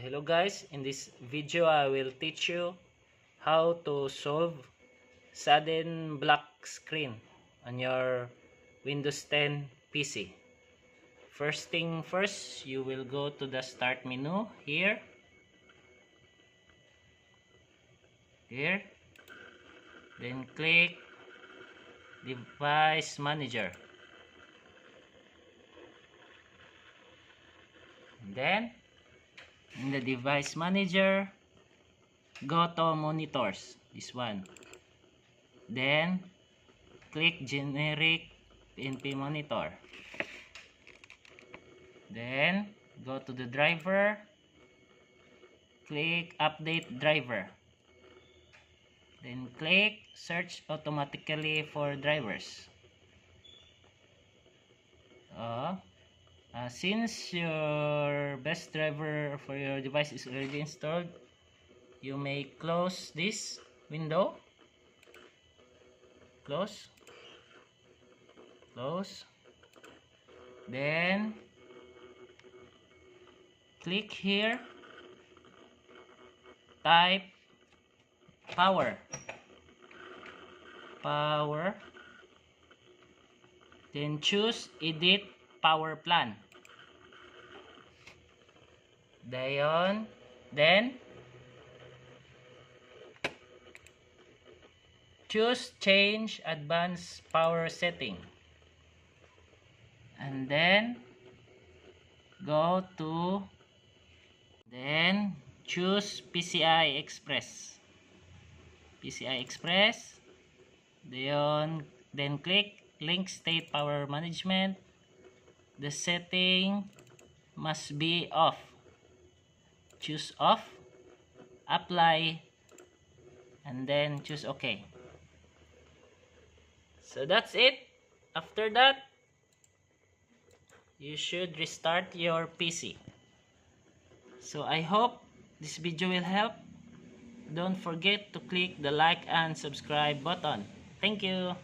Hello guys, in this video I will teach you how to solve sudden black screen on your Windows 10 PC. First thing first, you will go to the start menu here, then click device manager, and then in the device manager, go to monitors, this one, then click generic PNP monitor, then go to the driver, click update driver, then click search automatically for drivers. Since your best driver for your device is already installed, you may close this window, close, then click here, type power, then choose edit power plan, then choose change advanced power setting, and then go to, then choose PCI Express, then click link state power management. The setting must be off, choose off, apply, and then choose OK. So that's it. After that, you should restart your PC. So I hope this video will help. Don't forget to click the like and subscribe button. Thank you.